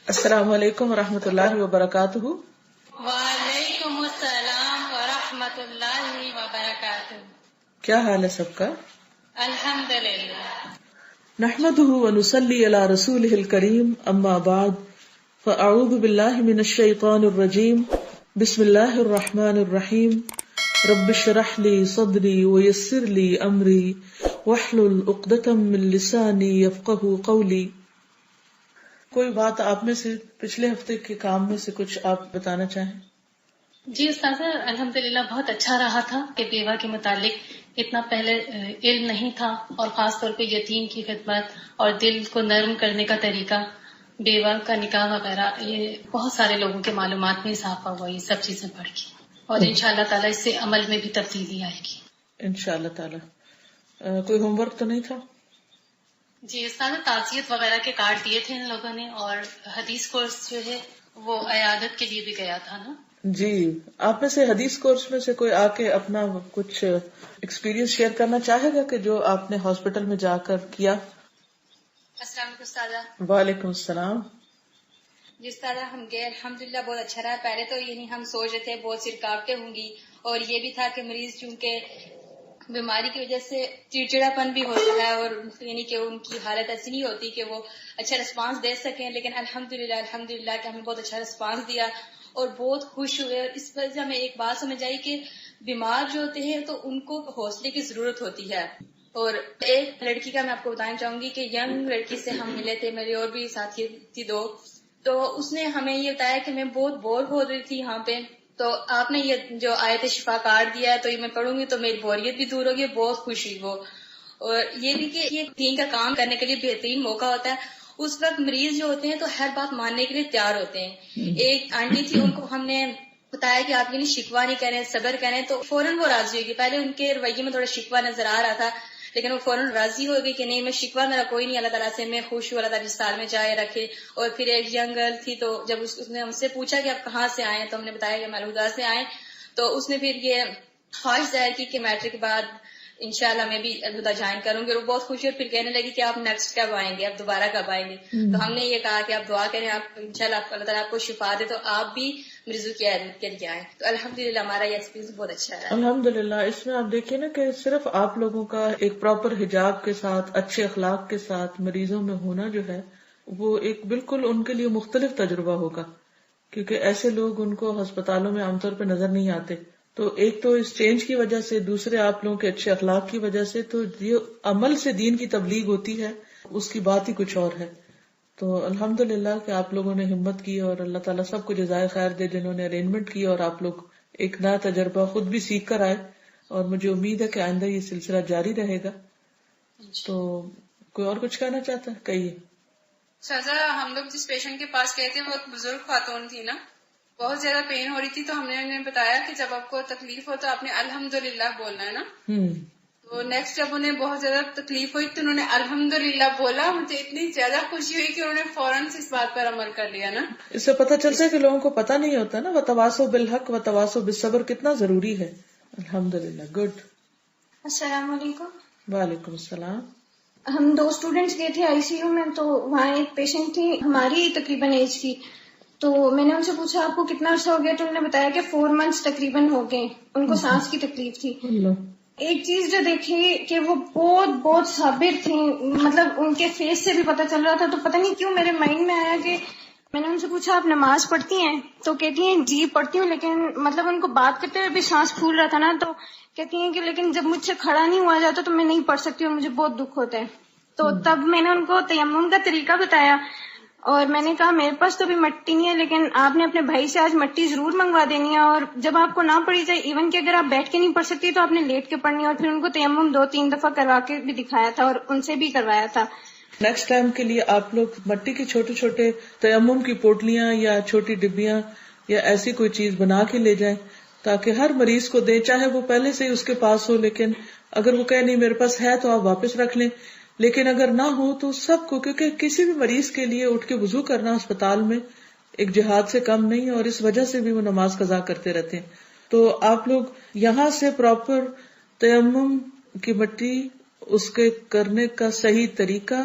السلام علیکم ورحمۃ اللہ وبرکاتہ. وعلیکم السلام ورحمۃ اللہ وبرکاتہ. کیا حال ہے سب کا؟ الحمدللہ. نحمده ونصلی علی رسولہ الکریم، اما بعد فاعوذ باللہ من الشیطان الرجیم. بسم اللہ الرحمن الرحیم. رب اشرح لی صدری ویسر لی امری واحلل عقدۃ من لسانی یفقہوا قولی. کوئی بات آپ میں سے پچھلے ہفتے کے کام میں سے کچھ آپ بتانا چاہیں؟ جی استاذہ، الحمدللہ بہت اچھا رہا تھا کہ بیوہ کے متعلق اتنا پہلے علم نہیں تھا، اور خاص طور پہ یتیم کی خدمت اور دل کو نرم کرنے کا طریقہ، بیوہ کا نکاح وغیرہ، یہ بہت سارے لوگوں کے معلومات میں اضافہ ہوا یہ سب چیزیں پڑھ کے، اور انشاءاللہ تعالیٰ اس سے عمل میں بھی تبدیلی آئے گی انشاءاللہ تعالی. کوئی ہوم ورک تو نہیں تھا؟ جی استاذہ، تعزیت وغیرہ کے کارڈ دیے تھے ان لوگوں نے، اور حدیث کورس جو ہے وہ عیادت کے لیے بھی گیا تھا نا. جی، آپ میں سے حدیث کورس میں سے کوئی آ کے اپنا کچھ ایکسپیرینس شیئر کرنا چاہے گا کہ جو آپ نے ہاسپٹل میں جا کر کیا؟ السلام علیکم استاذہ. وعلیکم السلام. جی استاذہ، ہم گئے الحمدللہ بہت اچھا رہا. پہلے تو ہم سوچ رہے تھے بہت سی رکاوٹیں ہوں گی، اور یہ بھی تھا کہ مریض چونکہ بیماری کی وجہ سے چڑچڑا پن بھی ہوتا ہے، اور کہ ان کی حالت ایسی نہیں ہوتی کہ وہ اچھا رسپانس دے سکیں، لیکن الحمدللہ کہ ہمیں بہت اچھا رسپانس دیا اور بہت خوش ہوئے. اور اس وجہ سے ہمیں ایک بات سمجھ آئی کہ بیمار جو ہوتے ہیں تو ان کو حوصلے کی ضرورت ہوتی ہے. اور ایک لڑکی کا میں آپ کو بتانا چاہوں گی کہ ینگ لڑکی سے ہم ملے تھے، میری اور بھی ساتھی تھی دو، تو اس نے ہمیں یہ بتایا کہ میں بہت بور ہو رہی تھی یہاں پہ، تو آپ نے یہ جو آیت شفا کارڈ دیا ہے تو یہ میں پڑھوں گی تو میری بوریت بھی دور ہوگی. بہت خوش ہوئی وہ. اور یہ بھی کہ یہ دین کا کام کرنے کے لیے بہترین موقع ہوتا ہے. اس وقت مریض جو ہوتے ہیں تو ہر بات ماننے کے لیے تیار ہوتے ہیں. ایک آنٹی تھی، ان کو ہم نے بتایا کہ آپ شکوہ نہیں کریں، صبر کریں، تو فوراً وہ راضی ہوگی. پہلے ان کے رویے میں تھوڑا شکوہ نظر آ رہا تھا، لیکن وہ فوراً راضی ہو گئی کہ نہیں، میں شکوہ میرا کوئی نہیں، اللہ تعالیٰ سے میں خوش ہوں، اللہ تعالیٰ جس سال میں جائے رکھے. اور پھر ایک ینگ گرل تھی، تو جب اس نے ہم سے پوچھا کہ آپ کہاں سے آئے، تو ہم نے بتایا کہ ملحودہ سے آئے، تو اس نے پھر یہ خواہش ظاہر کی کہ میٹرک کے بعد انشاءاللہ میں بھی الہدیٰ جوائن کروں گی. اور وہ بہت خوشی، اور پھر کہنے لگی کہ آپ نیکسٹ کب آئیں گے، آپ دوبارہ کب آئیں گے. تو ہم نے یہ کہا کہ آپ دعا کریں، آپ انشاءاللہ اللہ تعالیٰ آپ کو شفا دے تو آپ بھی مریضوں کی عیادت کے لیے آئیں. تو الحمدللہ ہمارا یہ ایکسپیرینس بہت اچھا رہا. الحمدللہ. اس میں آپ دیکھیں نا کہ صرف آپ لوگوں کا ایک پراپر حجاب کے ساتھ، اچھے اخلاق کے ساتھ مریضوں میں ہونا جو ہے وہ ایک بالکل ان کے لیے مختلف تجربہ ہوگا، کیونکہ ایسے لوگ ان کو ہسپتالوں میں عام طور پہ نظر نہیں آتے. تو ایک تو اس چینج کی وجہ سے، دوسرے آپ لوگوں کے اچھے اخلاق کی وجہ سے، تو یہ عمل سے دین کی تبلیغ ہوتی ہے، اس کی بات ہی کچھ اور ہے. تو الحمدللہ کہ آپ لوگوں نے ہمت کی، اور اللہ تعالیٰ سب کو جزائے خیر دے جنہوں نے ارینجمنٹ کی، اور آپ لوگ ایک نیا تجربہ خود بھی سیکھ کر آئے. اور مجھے امید ہے کہ آئندہ یہ سلسلہ جاری رہے گا. تو کوئی اور کچھ کہنا چاہتا ہے؟ کہیے. شاہجہ، ہم لوگ جس پیشنٹ کے پاس گئے تھے وہ ایک بزرگ خاتون تھی نا، بہت زیادہ پین ہو رہی تھی، تو ہم نے انہیں بتایا کہ جب آپ کو تکلیف ہو تو آپ نے الحمدللہ بولنا ہے نا. تو نیکسٹ جب انہیں بہت زیادہ تکلیف ہوئی تو انہوں نے الحمدللہ بولا. مجھے اتنی زیادہ خوشی ہوئی کہ انہوں نے فوراً سے اس بات پر عمل کر لیا نا. اس سے پتہ چلتا ہے کہ لوگوں کو پتہ نہیں ہوتا نا، وتواصوا بالحق وتواصوا بالصبر کتنا ضروری ہے. الحمدللہ. گڈ. السلام علیکم. وعلیکم السلام. ہم 2 اسٹوڈینٹس گئے تھے آئی سی یو میں، تو وہاں ایک پیشنٹ تھی ہماری تقریباً ایج کی. تو میں نے ان سے پوچھا آپ کو کتنا عرصہ ہو گیا، تو انہوں نے بتایا کہ 4 months تقریباً ہو گئے. ان کو سانس کی تکلیف تھی. ایک چیز جو دیکھی کہ وہ بہت بہت صابر تھیں، مطلب ان کے فیس سے بھی پتہ چل رہا تھا. تو پتہ نہیں کیوں میرے مائنڈ میں آیا کہ میں نے ان سے پوچھا آپ نماز پڑھتی ہیں؟ تو کہتی ہیں جی پڑھتی ہوں، لیکن مطلب ان کو بات کرتے ہوئے بھی سانس پھول رہا تھا نا، تو کہتی ہیں کہ لیکن جب مجھ سے کھڑا نہیں ہوا جاتا تو میں نہیں پڑھ سکتی اور مجھے بہت دکھ ہوتا ہے. تو تب میں نے ان کو تیمم کا طریقہ بتایا، اور میں نے کہا میرے پاس تو بھی مٹی نہیں ہے، لیکن آپ نے اپنے بھائی سے آج مٹی ضرور منگوا دینی ہے، اور جب آپ کو نہ پڑی جائے، ایون کہ اگر آپ بیٹھ کے نہیں پڑھ سکتی تو آپ نے لیٹ کے پڑھنی ہے. اور پھر ان کو تیمم 2-3 دفعہ کروا کے بھی دکھایا تھا، اور ان سے بھی کروایا تھا. نیکسٹ ٹائم کے لیے آپ لوگ مٹی کے چھوٹے چھوٹے تیمم کی پوٹلیاں یا چھوٹی ڈبیاں یا ایسی کوئی چیز بنا کے لے جائیں، تاکہ ہر مریض کو دیں، چاہے وہ پہلے سے ہی اس کے پاس ہو. لیکن اگر وہ کہے نہیں میرے پاس ہے تو آپ واپس رکھ لیں، لیکن اگر نہ ہو تو سب کو، کیونکہ کسی بھی مریض کے لیے اٹھ کے وضو کرنا اسپتال میں ایک جہاد سے کم نہیں، اور اس وجہ سے بھی وہ نماز قضا کرتے رہتے ہیں. تو آپ لوگ یہاں سے پراپر تیمم کی مٹی، اس کے کرنے کا صحیح طریقہ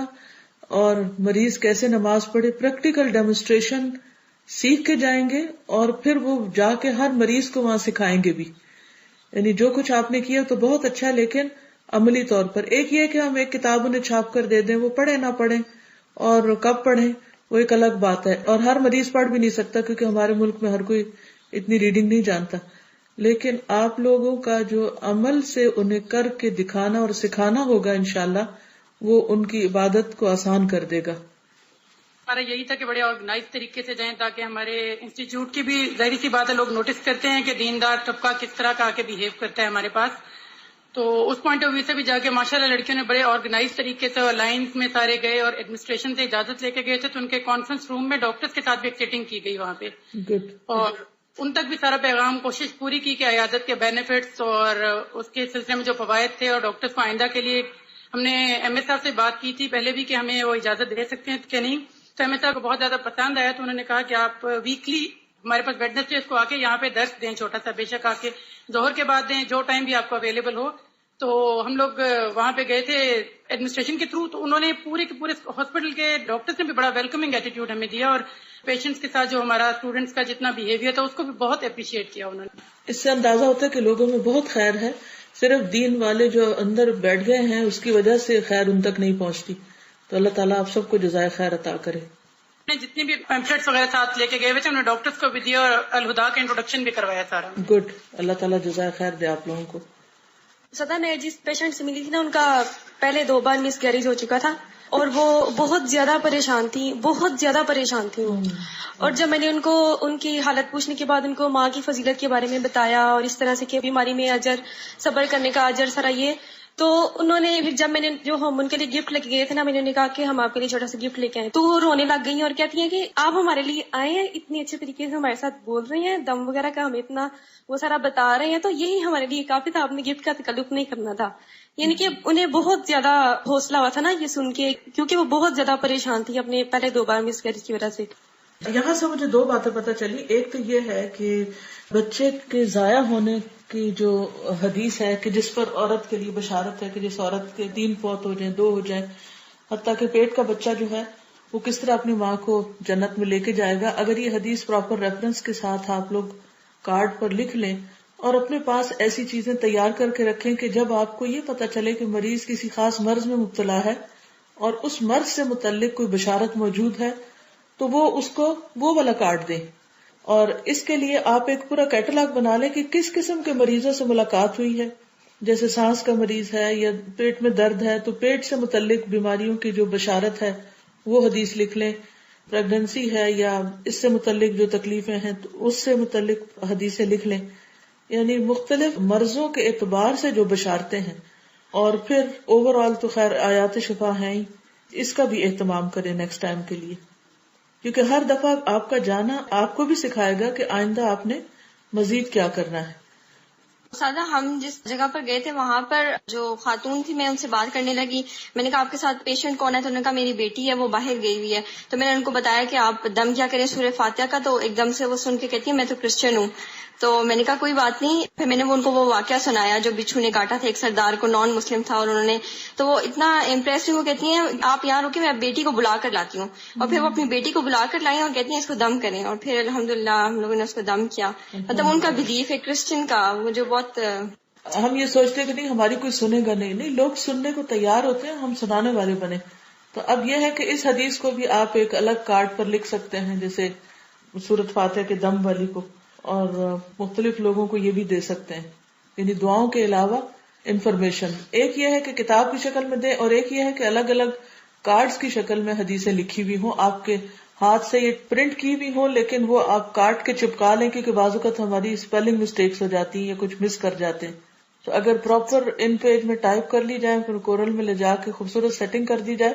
اور مریض کیسے نماز پڑھے، پریکٹیکل ڈیمونسٹریشن سیکھ کے جائیں گے، اور پھر وہ جا کے ہر مریض کو وہاں سکھائیں گے بھی. یعنی جو کچھ آپ نے کیا تو بہت اچھا ہے، لیکن عملی طور پر ایک یہ کہ ہم ایک کتاب انہیں چھاپ کر دے دیں، وہ پڑھے نہ پڑھیں اور کب پڑھیں وہ ایک الگ بات ہے، اور ہر مریض پڑھ بھی نہیں سکتا کیونکہ ہمارے ملک میں ہر کوئی اتنی ریڈنگ نہیں جانتا. لیکن آپ لوگوں کا جو عمل سے انہیں کر کے دکھانا اور سکھانا ہوگا انشاءاللہ، وہ ان کی عبادت کو آسان کر دے گا. ہمارا یہی تھا کہ بڑے آرگنائز طریقے سے جائیں تاکہ ہمارے انسٹیٹیوٹ کی بھی ظاہری سی بات ہے لوگ نوٹس کرتے ہیں کہ دیندار طبقہ کس طرح کا آ کے بہیو کرتا ہے ہمارے پاس. تو اس پوائنٹ آف ویو سے بھی جا کے ماشاءاللہ لڑکیوں نے بڑے آرگنائز طریقے سے لائنز میں سارے گئے اور ایڈمنسٹریشن سے اجازت لے کے گئے تھے، تو ان کے کانفرنس روم میں ڈاکٹرز کے ساتھ بھی ایک سیٹنگ کی گئی وہاں پہ. اور ان تک بھی سارا پیغام کوشش پوری کی کہ عیادت کے بینیفٹس اور اس کے سلسلے میں جو فوائد تھے، اور ڈاکٹرز کو آئندہ کے لیے ہم نے ایم ایس صاحب سے بات کی تھی پہلے بھی کہ ہمیں وہ اجازت دے سکتے ہیں کہ نہیں. تو ایم ایس صاحب کو بہت زیادہ پسند آیا، تو انہوں نے کہا کہ آپ ویکلی ہمارے پاس ویڈنسڈے کو آ کے یہاں پہ درس دیں، چھوٹا سا، بے شک آ کے ظہر کے بعد دیں، جو ٹائم بھی آپ کو اویلیبل ہو. تو ہم لوگ وہاں پہ گئے تھے ایڈمنسٹریشن کے تھرو، تو انہوں نے پورے کے پورے ہاسپٹل کے ڈاکٹرز نے بھی بڑا ویلکمنگ ایٹیٹیوڈ ہمیں دیا، اور پیشنٹس کے ساتھ جو ہمارا اسٹوڈنٹس کا جتنا بیہیویئر تھا اس کو بھی بہت اپریشیٹ کیا انہوں نے. اس سے اندازہ ہوتا ہے کہ لوگوں میں بہت خیر ہے، صرف دین والے جو اندر بیٹھ گئے ہیں اس کی وجہ سے خیر ان تک نہیں پہنچتی. تو اللہ تعالیٰ آپ سب کو جزائے خیر عطا کرے. جتنے بھی پیمفلیٹس وغیرہ ساتھ لے کے گئے ہوئے تھے انہوں نے ڈاکٹرز کو بھی دیا اور الہدا کا انٹروڈکشن بھی کروایا سارا. گڈ، اللہ تعالیٰ جزائے خیر دے آپ لوگوں کو. سدا میں جس پیشنٹ سے ملی تھی نا، ان کا پہلے 2 بار مس کیریج ہو چکا تھا اور وہ بہت زیادہ پریشان تھی وہ. اور جب میں نے ان کو ان کی حالت پوچھنے کے بعد ان کو ماں کی فضیلت کے بارے میں بتایا اور اس طرح سے کہ بیماری میں اجر، صبر کرنے کا اجر سارا یہ، تو انہوں نے پھر جب میں نے جو ہم ان کے لیے گفٹ لے کے گئے تھے نا، میں نے انہیں کہا کہ ہم آپ کے لیے چھوٹا سا گفٹ لے کے آئے، تو وہ رونے لگ گئی اور کہتی ہیں کہ آپ ہمارے لیے آئے ہیں، اتنے اچھے طریقے سے ہمارے ساتھ بول رہے ہیں، دم وغیرہ کا ہمیں اتنا وہ سارا بتا رہے ہیں، تو یہی ہمارے لیے کافی تھا، آپ نے گفٹ کا تکلف نہیں کرنا تھا. یعنی کہ انہیں بہت زیادہ حوصلہ ہوا تھا نا یہ سن کے، کیونکہ وہ بہت زیادہ پریشان تھی اپنے پہلے 2 بار مس کیریج کی وجہ سے. یہاں سے مجھے 2 باتیں پتہ چلی. ایک تو یہ ہے کہ بچے کے ضائع ہونے کی جو حدیث ہے کہ جس پر عورت کے لیے بشارت ہے کہ جس عورت کے 3 فوت ہو جائیں، 2 ہو جائیں، حتیٰ کہ پیٹ کا بچہ جو ہے وہ کس طرح اپنی ماں کو جنت میں لے کے جائے گا. اگر یہ حدیث پراپر ریفرنس کے ساتھ آپ لوگ کارڈ پر لکھ لیں اور اپنے پاس ایسی چیزیں تیار کر کے رکھیں کہ جب آپ کو یہ پتہ چلے کہ مریض کسی خاص مرض میں مبتلا ہے اور اس مرض سے متعلق کوئی بشارت موجود ہے تو وہ اس کو وہ والا کارڈ دیں. اور اس کے لیے آپ ایک پورا کیٹلاگ بنا لیں کہ کس قسم کے مریضوں سے ملاقات ہوئی ہے. جیسے سانس کا مریض ہے یا پیٹ میں درد ہے تو پیٹ سے متعلق بیماریوں کی جو بشارت ہے وہ حدیث لکھ لیں. پریگننسی ہے یا اس سے متعلق جو تکلیفیں ہیں تو اس سے متعلق حدیثیں لکھ لیں. یعنی مختلف مرضوں کے اعتبار سے جو بشارتیں ہیں. اور پھر اوور آل تو خیر آیات شفا ہیں ہی، اس کا بھی اہتمام کریں نیکسٹ ٹائم کے لیے، کیونکہ ہر دفعہ آپ کا جانا آپ کو بھی سکھائے گا کہ آئندہ آپ نے مزید کیا کرنا ہے. سادہ ہم جس جگہ پر گئے تھے وہاں پر جو خاتون تھی، میں ان سے بات کرنے لگی. میں نے کہا آپ کے ساتھ پیشنٹ کون ہے؟ تو انہوں نے کہا میری بیٹی ہے، وہ باہر گئی ہوئی ہے. تو میں نے ان کو بتایا کہ آپ دم کیا کریں سورہ فاتحہ کا. تو ایک دم سے وہ سن کے کہتی ہے میں تو کرسچن ہوں. تو میں نے کہا کوئی بات نہیں. پھر میں نے ان کو وہ واقعہ سنایا جو بچھو نے کاٹا تھا ایک سردار کو، نان مسلم تھا، اور انہوں نے تو وہ اتنا امپریس ہوئی، وہ کہتی ہیں آپ یہاں رکے، میں بیٹی کو بلا کر لاتی ہوں. اور پھر وہ اپنی بیٹی کو بلا کر لائی اور کہتی ہیں اس کو دم کریں. اور پھر الحمدللہ ہم لوگوں نے اس کو دم کیا. مطلب ان کا بلیف ہے کرسچن کا، مجھے بہت. ہم یہ سوچتے کہ نہیں ہماری کوئی سنے گا، نہیں لوگ سننے کو تیار ہوتے ہیں، ہم سنانے والے بنے. تو اب یہ ہے کہ اس حدیث کو بھی آپ ایک الگ کارڈ پر لکھ سکتے ہیں، جیسے سورۃ فاتحہ کے دم والی کو، اور مختلف لوگوں کو یہ بھی دے سکتے ہیں. یعنی دعاؤں کے علاوہ انفارمیشن ایک یہ ہے کہ کتاب کی شکل میں دیں، اور ایک یہ ہے کہ الگ الگ کارڈز کی شکل میں حدیثیں لکھی ہوئی ہوں، آپ کے ہاتھ سے یہ پرنٹ کی بھی ہوں، لیکن وہ آپ کاٹ کے چپکا لیں، کیونکہ بعض اوقات ہماری اسپیلنگ مسٹیکس ہو جاتی ہیں یا کچھ مس کر جاتے ہیں. تو اگر پراپر ان پیج میں ٹائپ کر لی جائے، پھر کورل میں لے جا کے خوبصورت سیٹنگ کر دی جائے،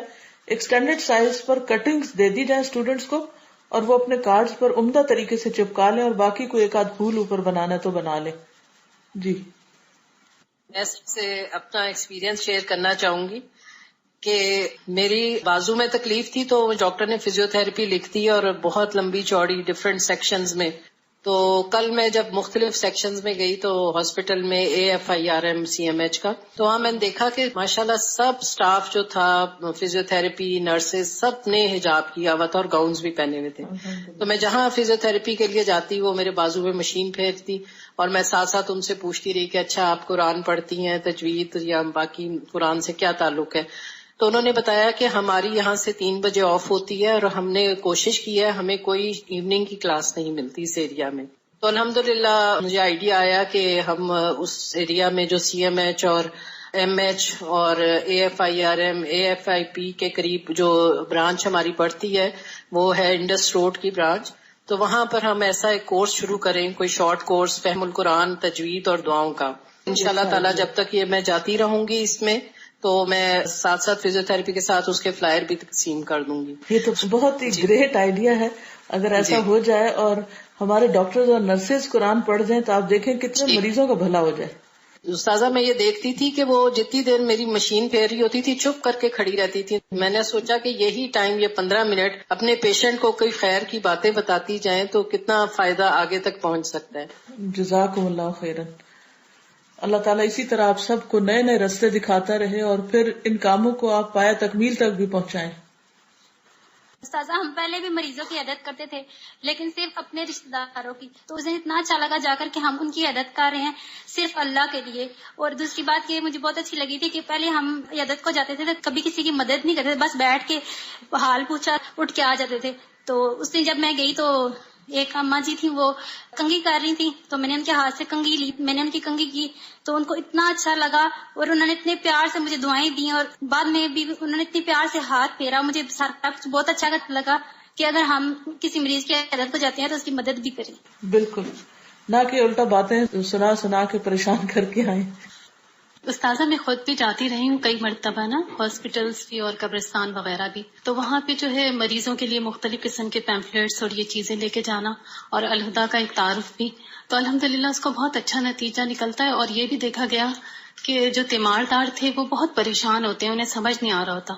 ایک اسٹینڈرڈ سائز پر کٹنگز دے دی جائے اسٹوڈینٹس کو، اور وہ اپنے کارڈز پر عمدہ طریقے سے چپکا لیں، اور باقی کو ایک آدھ پھول اوپر بنانا تو بنا لیں. جی میں سب سے اپنا ایکسپیرینس شیئر کرنا چاہوں گی کہ میری بازو میں تکلیف تھی، تو ڈاکٹر نے فزیو تھراپی لکھ دی اور بہت لمبی چوڑی ڈفرینٹ سیکشنز میں. تو کل میں جب مختلف سیکشنز میں گئی تو ہاسپٹل میں AFIRM CMH کا، تو وہاں میں نے دیکھا کہ ماشاءاللہ سب سٹاف جو تھا، فزیو تھراپی نرسز، سب نے حجاب کیا ہوا تھا اور گاؤنز بھی پہنے ہوئے تھے. تو میں جہاں فزیو تھراپی کے لیے جاتی وہ میرے بازو میں مشین پھیرتی اور میں ساتھ ساتھ ان سے پوچھتی رہی کہ اچھا آپ قرآن پڑھتی ہیں، تجوید یا باقی قرآن سے کیا تعلق ہے. تو انہوں نے بتایا کہ ہماری یہاں سے 3 بجے آف ہوتی ہے اور ہم نے کوشش کی ہے، ہمیں کوئی ایوننگ کی کلاس نہیں ملتی اس ایریا میں. تو الحمدللہ مجھے آئیڈیا آیا کہ ہم اس ایریا میں جو CMH اور MH اور AFIRM AFIP کے قریب جو برانچ ہماری پڑتی ہے وہ ہے انڈس روڈ کی برانچ، تو وہاں پر ہم ایسا ایک کورس شروع کریں، کوئی شارٹ کورس فہم القرآن، تجوید اور دعاؤں کا. انشاءاللہ تعالی جب تک یہ میں جاتی رہوں گی اس میں، تو میں ساتھ ساتھ فزیو تھراپی کے ساتھ اس کے فلائر بھی تقسیم کر دوں گی. یہ تو بہت ہی گریٹ آئیڈیا ہے. اگر ایسا ہو جائے اور ہمارے ڈاکٹرز اور نرسز قرآن پڑھ جائیں تو آپ دیکھیں کتنے مریضوں کا بھلا ہو جائے. استاذہ میں یہ دیکھتی تھی کہ وہ جتنی دیر میری مشین پھیر رہی ہوتی تھی چپ کر کے کھڑی رہتی تھی. میں نے سوچا کہ یہی ٹائم، یہ 15 منٹ اپنے پیشنٹ کو کوئی خیر کی باتیں بتاتی جائیں تو کتنا فائدہ آگے تک پہنچ سکتا ہے. جزاکم اللہ خیرن. اللہ تعالیٰ اسی طرح آپ سب کو نئے نئے راستے دکھاتا رہے اور پھر ان کاموں کو آپ پایا تکمیل تک بھی پہنچائیں. استاذہ ہم پہلے بھی مریضوں کی عیادت کرتے تھے لیکن صرف اپنے رشتہ داروں کی، تو اسے اتنا اچھا لگا جا کر کہ ہم ان کی عیادت کر رہے ہیں صرف اللہ کے لیے. اور دوسری بات یہ مجھے بہت اچھی لگی تھی کہ پہلے ہم عیادت کو جاتے تھے تو کبھی کسی کی مدد نہیں کرتے تھے، بس بیٹھ کے حال پوچھا اٹھ کے آ جاتے تھے. تو اس دن جب میں گئی تو ایک اماں جی تھی، وہ کنگھی کر رہی تھی، تو میں نے ان کے ہاتھ سے کنگھی لی، میں نے ان کی کنگھی کی تو ان کو اتنا اچھا لگا اور انہوں نے اتنے پیار سے مجھے دعائیں دی اور بعد میں بھی انہوں نے اتنے پیار سے ہاتھ پھیرا. مجھے سارا کچھ بہت اچھا لگا کہ اگر ہم کسی مریض کی عیادت کو جاتے ہیں تو اس کی مدد بھی کریں. بالکل، نہ کہ الٹا باتیں سنا سنا کے پریشان کر کے آئیں. استاذہ میں خود بھی جاتی رہی ہوں کئی مرتبہ نا، ہاسپٹلس بھی اور قبرستان وغیرہ بھی، تو وہاں پہ جو ہے مریضوں کے لیے مختلف قسم کے پیمفلیٹس اور یہ چیزیں لے کے جانا اور الہدا کا ایک تعارف بھی، تو الحمدللہ اس کو بہت اچھا نتیجہ نکلتا ہے. اور یہ بھی دیکھا گیا کہ جو تیماردار تھے وہ بہت پریشان ہوتے ہیں، انہیں سمجھ نہیں آ رہا ہوتا.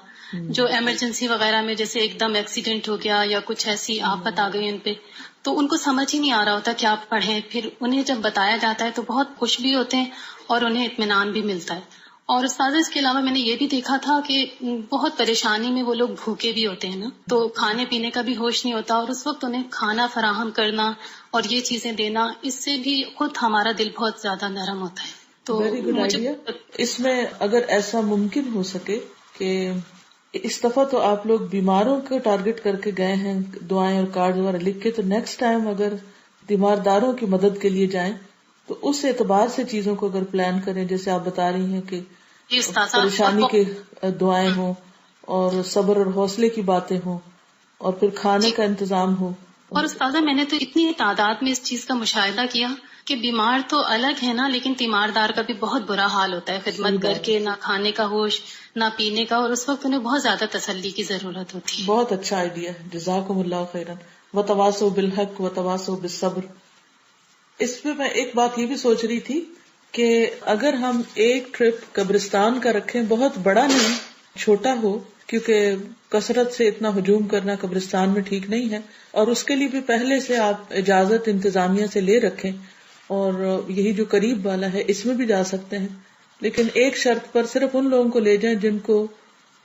جو ایمرجنسی وغیرہ میں جیسے ایک دم ایکسیڈنٹ ہو گیا یا کچھ ایسی آفت آ گئی ان پہ، تو ان کو سمجھ ہی نہیں آ رہا ہوتا کیا پڑھیں. پھر انہیں جب بتایا جاتا ہے تو بہت خوش بھی ہوتے ہیں اور انہیں اطمینان بھی ملتا ہے. اور استاذ اس کے علاوہ میں نے یہ بھی دیکھا تھا کہ بہت پریشانی میں وہ لوگ بھوکے بھی ہوتے ہیں نا، تو کھانے پینے کا بھی ہوش نہیں ہوتا، اور اس وقت انہیں کھانا فراہم کرنا اور یہ چیزیں دینا، اس سے بھی خود ہمارا دل بہت زیادہ نرم ہوتا ہے. تو ویری گڈ آئیڈیا. اس میں اگر ایسا ممکن ہو سکے کہ اس دفعہ تو آپ لوگ بیماروں کو ٹارگٹ کر کے گئے ہیں دعائیں اور کارڈ وغیرہ لکھ کے، تو نیکسٹ ٹائم اگر تیمارداروں کی مدد کے لیے جائیں تو اس اعتبار سے چیزوں کو اگر پلان کریں، جیسے آپ بتا رہی ہیں کہ پریشانی کے دعائیں ہوں اور صبر اور حوصلے کی باتیں ہوں اور پھر کھانے کا انتظام ہو. اور استاذہ میں نے تو اتنی تعداد میں اس چیز کا مشاہدہ کیا کہ بیمار تو الگ ہے نا، لیکن تیماردار کا بھی بہت برا حال ہوتا ہے، خدمت کر کے نہ کھانے کا ہوش نہ پینے کا، اور اس وقت انہیں بہت زیادہ تسلی کی ضرورت ہوتی ہے. بہت اچھا آئیڈیا ہے، جزاکم اللہ خیرن. وتواصوا بالحق وتواصوا بالصبر. اس پہ میں ایک بات یہ بھی سوچ رہی تھی کہ اگر ہم ایک ٹرپ قبرستان کا رکھیں، بہت بڑا نہیں، چھوٹا ہو، کیونکہ کثرت سے اتنا ہجوم کرنا قبرستان میں ٹھیک نہیں ہے، اور اس کے لیے بھی پہلے سے آپ اجازت انتظامیہ سے لے رکھیں. اور یہی جو قریب والا ہے اس میں بھی جا سکتے ہیں، لیکن ایک شرط پر صرف ان لوگوں کو لے جائیں جن کو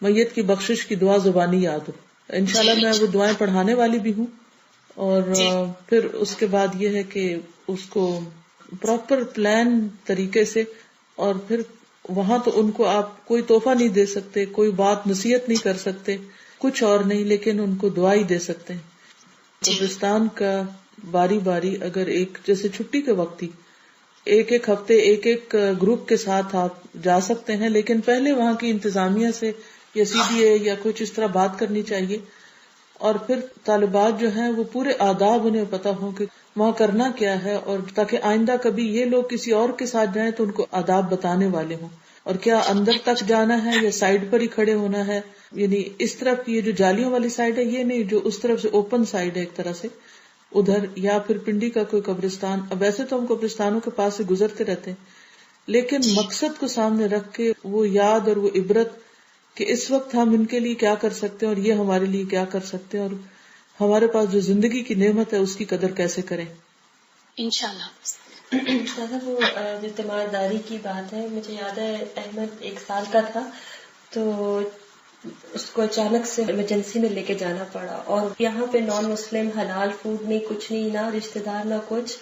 میت کی بخشش کی دعا زبانی یاد ہو. انشاءاللہ میں وہ دعائیں پڑھانے والی بھی ہوں. اور پھر اس کے بعد یہ ہے کہ اس کو پراپر پلان طریقے سے، اور پھر وہاں تو ان کو آپ کوئی تحفہ نہیں دے سکتے، کوئی بات نصیحت نہیں کر سکتے، کچھ اور نہیں، لیکن ان کو دعا ہی دے سکتے ہیں. قبرستان کا باری باری اگر ایک جیسے چھٹی کے وقت ہی ایک ہفتے ایک گروپ کے ساتھ آپ جا سکتے ہیں، لیکن پہلے وہاں کی انتظامیہ سے یا CDA یا کچھ اس طرح بات کرنی چاہیے. اور پھر طالبات جو ہیں وہ پورے آداب انہیں پتا ہو کہ وہاں کرنا کیا ہے، اور تاکہ آئندہ کبھی یہ لوگ کسی اور کے ساتھ جائیں تو ان کو آداب بتانے والے ہوں، اور کیا اندر تک جانا ہے یا سائڈ پر ہی کھڑے ہونا ہے. یعنی اس طرف کی یہ جو جالیوں والی سائڈ ہے یہ نہیں، جو اس طرف سے اوپن سائڈ ہے ایک طرح سے ادھر، یا پھر پنڈی کا کوئی قبرستان. اب ویسے تو ہم قبرستانوں کے پاس سے گزرتے رہتے ہیں، لیکن مقصد کو سامنے رکھ کے وہ یاد اور وہ عبرت کہ اس وقت ہم ان کے لیے کیا کر سکتے ہیں اور یہ ہمارے لیے کیا کر سکتے ہیں، اور ہمارے پاس جو زندگی کی نعمت ہے اس کی قدر کیسے کریں. انشاءاللہ. وہ جو تیمارداری کی بات ہے، مجھے یاد ہے احمد 1 سال کا تھا تو اس کو اچانک سے ایمرجنسی میں لے کے جانا پڑا، اور یہاں پہ نان مسلم حلال فوڈ نہیں، کچھ نہیں، نہ رشتے دار نہ کچھ.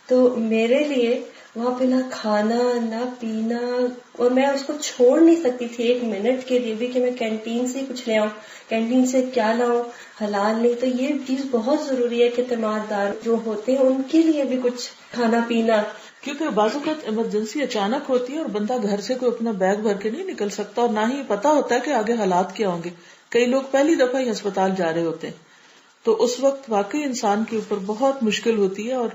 تو میرے لیے وہاں پہ نہ کھانا نہ پینا، اور میں اس کو چھوڑ نہیں سکتی تھی 1 منٹ کے لیے بھی کہ میں کینٹین سے کچھ لے آؤں. کینٹین سے کیا لاؤں؟ حلال نہیں. تو یہ چیز بہت ضروری ہے کہ تیماردار جو ہوتے ہیں ان کے لیے بھی کچھ کھانا پینا، کیونکہ بعض اوقات ایمرجنسی اچانک ہوتی ہے اور بندہ گھر سے کوئی اپنا بیگ بھر کے نہیں نکل سکتا، اور نہ ہی پتا ہوتا ہے کہ آگے حالات کیا ہوں گے. کئی لوگ پہلی دفعہ ہی ہسپتال جا رہے ہوتے ہیں، تو اس وقت واقعی انسان کے اوپر بہت مشکل ہوتی ہے. اور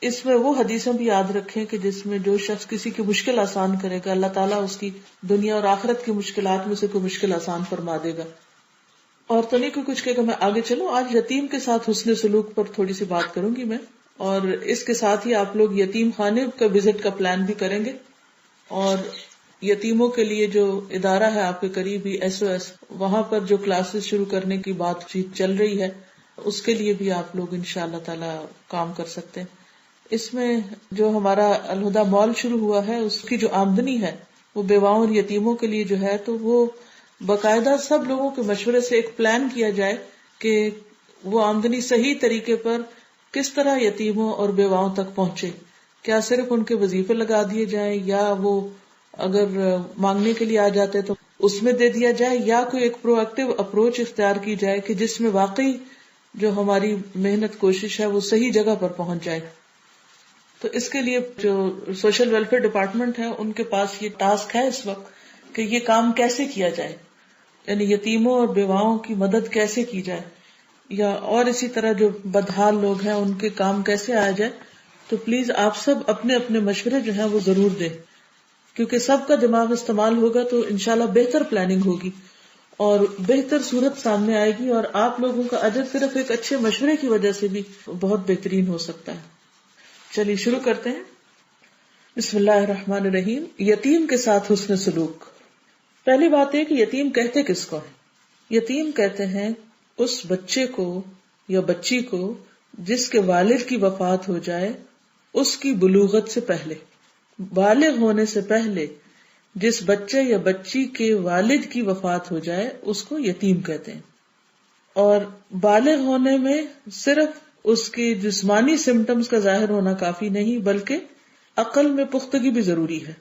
اس میں وہ حدیثیں بھی یاد رکھیں کہ جس میں جو شخص کسی کی مشکل آسان کرے گا، اللہ تعالیٰ اس کی دنیا اور آخرت کی مشکلات میں سے کوئی مشکل آسان فرما دے گا. اور تو نہیں کوئی کچھ کہے گا. میں آگے چلوں، آج یتیم کے ساتھ حسن سلوک پر تھوڑی سی بات کروں گی میں، اور اس کے ساتھ ہی آپ لوگ یتیم خانے کا وزٹ کا پلان بھی کریں گے. اور یتیموں کے لیے جو ادارہ ہے آپ کے قریب ہی SOS، وہاں پر جو کلاسز شروع کرنے کی بات چیت چل رہی ہے، اس کے لیے بھی آپ لوگ انشاءاللہ تعالی کام کر سکتے ہیں. اس میں جو ہمارا الہدیٰ مال شروع ہوا ہے، اس کی جو آمدنی ہے وہ بیواؤں اور یتیموں کے لیے جو ہے، تو وہ باقاعدہ سب لوگوں کے مشورے سے ایک پلان کیا جائے کہ وہ آمدنی صحیح طریقے پر کس طرح یتیموں اور بیواؤں تک پہنچے. کیا صرف ان کے وظیفے لگا دیے جائیں، یا وہ اگر مانگنے کے لیے آ جاتے تو اس میں دے دیا جائے، یا کوئی ایک پرو ایکٹیو اپروچ اختیار کی جائے کہ جس میں واقعی جو ہماری محنت کوشش ہے وہ صحیح جگہ پر پہنچ جائے. تو اس کے لیے جو سوشل ویلفیئر ڈپارٹمنٹ ہے ان کے پاس یہ ٹاسک ہے اس وقت کہ یہ کام کیسے کیا جائے، یعنی یتیموں اور بیواؤں کی مدد کیسے کی جائے، یا اور اسی طرح جو بدحال لوگ ہیں ان کے کام کیسے آیا جائے. تو پلیز آپ سب اپنے اپنے مشورے جو ہیں وہ ضرور دیں، کیونکہ سب کا دماغ استعمال ہوگا تو انشاءاللہ بہتر پلاننگ ہوگی اور بہتر صورت سامنے آئے گی، اور آپ لوگوں کا اجر صرف ایک اچھے مشورے کی وجہ سے بھی بہت بہترین ہو سکتا ہے. چلیے شروع کرتے ہیں. بسم اللہ الرحمن الرحیم. یتیم کے ساتھ حسن سلوک. پہلی بات ہے کہ یتیم کہتے کس کو ہے؟ یتیم کہتے ہیں اس بچے کو یا بچی کو جس کے والد کی وفات ہو جائے اس کی بلوغت سے پہلے، بالغ ہونے سے پہلے جس بچے یا بچی کے والد کی وفات ہو جائے اس کو یتیم کہتے ہیں. اور بالغ ہونے میں صرف اس کی جسمانی سمٹمز کا ظاہر ہونا کافی نہیں، بلکہ عقل میں پختگی بھی ضروری ہے.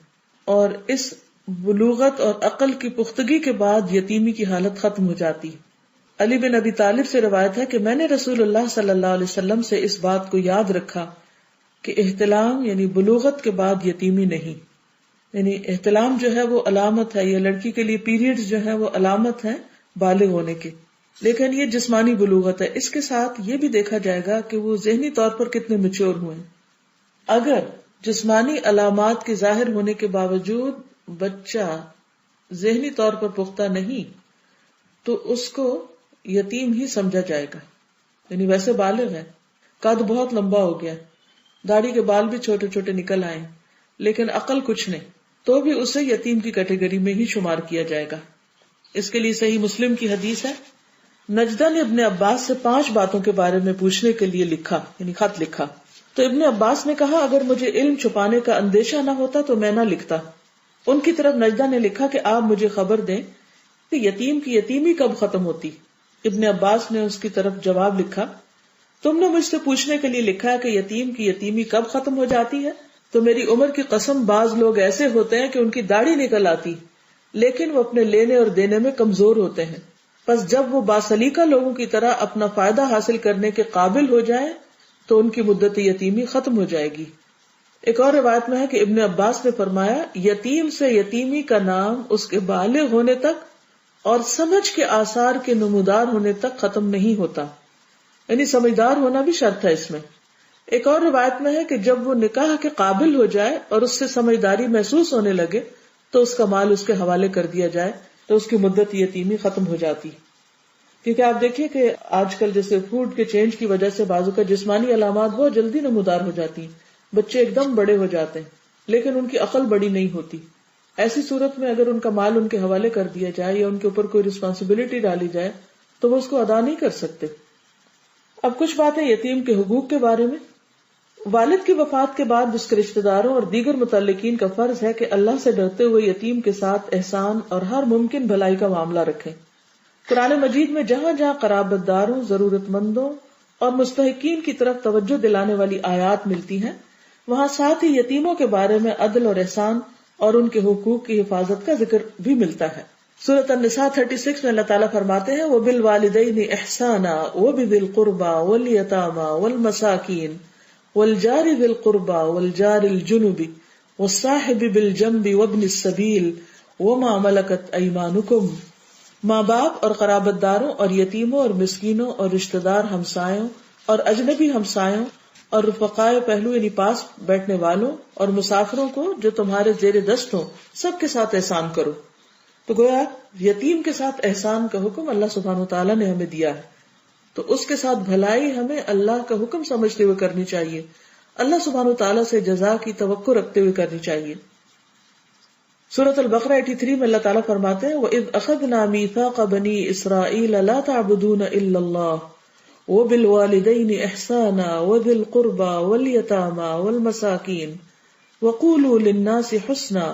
اور اس بلوغت اور عقل کی پختگی کے بعد یتیمی کی حالت ختم ہو جاتی. علی بن ابی طالب سے روایت ہے کہ میں نے رسول اللہ صلی اللہ علیہ وسلم سے اس بات کو یاد رکھا کہ احتلام یعنی بلوغت کے بعد یتیمی نہیں. یعنی احتلام جو ہے وہ علامت ہے، یہ لڑکی کے لیے پیریڈز جو ہے وہ علامت ہے بالغ ہونے کے، لیکن یہ جسمانی بلوغت ہے. اس کے ساتھ یہ بھی دیکھا جائے گا کہ وہ ذہنی طور پر کتنے میچور ہوئے. اگر جسمانی علامات کے ظاہر ہونے کے باوجود بچہ ذہنی طور پر پختہ نہیں تو اس کو یتیم ہی سمجھا جائے گا. یعنی ویسے بالغ ہے، قد بہت لمبا ہو گیا، داڑھی کے بال بھی چھوٹے چھوٹے نکل آئے، لیکن عقل کچھ نہیں، تو بھی اسے یتیم کی کیٹیگری میں ہی شمار کیا جائے گا. اس کے لیے صحیح مسلم کی حدیث ہے، نجدہ نے ابن عباس سے 5 باتوں کے بارے میں پوچھنے کے لیے لکھا، یعنی خط لکھا. تو ابن عباس نے کہا اگر مجھے علم چھپانے کا اندیشہ نہ ہوتا تو میں نہ لکھتا. ان کی طرف نجدہ نے لکھا کہ آپ مجھے خبر دیں کہ یتیم کی یتیمی کب ختم ہوتی. ابن عباس نے اس کی طرف جواب لکھا تم نے مجھ سے پوچھنے کے لیے لکھا ہے کہ یتیم کی یتیمی کب ختم ہو جاتی ہے، تو میری عمر کی قسم بعض لوگ ایسے ہوتے ہیں کہ ان کی داڑھی نکل آتی لیکن وہ اپنے لینے اور دینے میں کمزور ہوتے ہیں، پس جب وہ باسلیقہ لوگوں کی طرح اپنا فائدہ حاصل کرنے کے قابل ہو جائے تو ان کی مدت یتیمی ختم ہو جائے گی. ایک اور روایت میں ہے کہ ابن عباس نے فرمایا یتیم سے یتیمی کا نام اس کے بالغ ہونے تک اور سمجھ کے آثار کے نمودار ہونے تک ختم نہیں ہوتا، یعنی سمجھدار ہونا بھی شرط ہے اس میں. ایک اور روایت میں ہے کہ جب وہ نکاح کے قابل ہو جائے اور اس سے سمجھداری محسوس ہونے لگے تو اس کا مال اس کے حوالے کر دیا جائے تو اس کی مدت یتیمی ختم ہو جاتی. کیونکہ آپ دیکھیے کہ آج کل جیسے فوڈ کے چینج کی وجہ سے بعضوں کا جسمانی علامات بہت جلدی نمودار ہو جاتی ہیں، بچے ایک دم بڑے ہو جاتے ہیں لیکن ان کی عقل بڑی نہیں ہوتی. ایسی صورت میں اگر ان کا مال ان کے حوالے کر دیا جائے یا ان کے اوپر کوئی رسپانسبلٹی ڈالی جائے تو وہ اس کو ادا نہیں کر سکتے. اب کچھ باتیں یتیم کے حقوق کے بارے میں. والد کی وفات کے بعد اس کے رشتہ داروں اور دیگر متعلقین کا فرض ہے کہ اللہ سے ڈرتے ہوئے یتیم کے ساتھ احسان اور ہر ممکن بھلائی کا معاملہ رکھیں. قرآن مجید میں جہاں جہاں قرابت داروں، ضرورت مندوں اور مستحقین کی طرف توجہ دلانے والی آیات ملتی ہیں، وہاں ساتھ ہی یتیموں کے بارے میں عدل اور احسان اور ان کے حقوق کی حفاظت کا ذکر بھی ملتا ہے. سورۃ النساء 36 میں اللہ تعالیٰ فرماتے ہیں وَبِالْوَالِدَيْنِ إِحْسَانًا وَبِذِي الْقُرْبَى وَالْيَتَامَى وَالْمَسَاكِينِ وَالْجَارِ ذِي الْقُرْبَى وَالْجَارِ الْجُنُبِ وَالصَّاحِبِ بِالْجَنبِ وَابْنِ السَّبِيلِ وَمَا مَلَكَتْ أَيْمَانُكُمْ. ماں باپ اور قرابت داروں اور یتیموں اور مسکینوں اور رشتہ دار ہمسایوں اور اجنبی ہمسایوں اور رفقائے پہلو یعنی پاس بیٹھنے والوں اور مسافروں کو جو تمہارے زیر دست ہوں سب کے ساتھ احسان کرو. تو گویا یتیم کے ساتھ احسان کا حکم اللہ سبحانہ وتعالیٰ نے ہمیں دیا ہے، تو اس کے ساتھ بھلائی ہمیں اللہ کا حکم سمجھتے ہوئے کرنی چاہیے، اللہ سبحانہ وتعالیٰ سے جزا کی توقع رکھتے ہوئے کرنی چاہیے. سورۃ البقرہ 83 میں اللہ تعالیٰ فرماتے ہیں وَإِذْ أَخَذْنَا مِيثَاقَ بَنِي إِسْرَائِيلَ لَا تَعْبُدُونَ إِلَّا اللَّهَ وَبِالْوَالِدَيْنِ إِحْسَانًا وَذِي الْقُرْبَى وَالْيَتَامَى وَالْمَسَاكِينِ وَقُولُوا لِلنَّاسِ حُسْنًا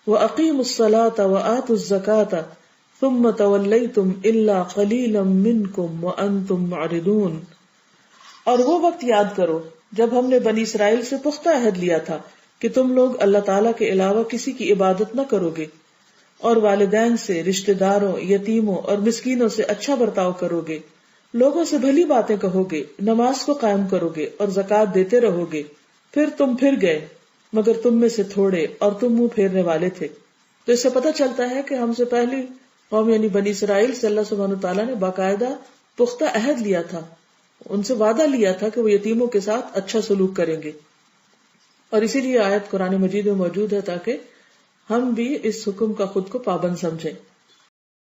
وَأَقِيمُوا الصَّلَاةَ وَآتُوا الزَّكَاةَ ثُمَّ تَوَلَّيْتُمْ إِلَّا قَلِيلًا مِّنكُمْ وَأَنتُمْ مُعْرِضُونَ. اور وہ وقت یاد کرو جب ہم نے بنی اسرائیل سے پختہ عہد لیا تھا کہ تم لوگ اللہ تعالیٰ کے علاوہ کسی کی عبادت نہ کرو گے، اور والدین سے، رشتہ داروں، یتیموں اور مسکینوں سے اچھا برتاؤ کرو گے، لوگوں سے بھلی باتیں کہو گے، نماز کو قائم کرو گے اور زکوٰۃ دیتے رہو گے. پھر تم پھر گئے مگر تم میں سے تھوڑے اور تم منہ پھیرنے والے تھے. تو اس سے پتہ چلتا ہے کہ ہم سے پہلی قوم یعنی بنی اسرائیل سے اللہ سبحانہ تعالیٰ نے باقاعدہ پختہ عہد لیا تھا، ان سے وعدہ لیا تھا کہ وہ یتیموں کے ساتھ اچھا سلوک کریں گے. اور اسی لیے آیت قرآن مجید میں موجود ہے تاکہ ہم بھی اس حکم کا خود کو پابند سمجھیں.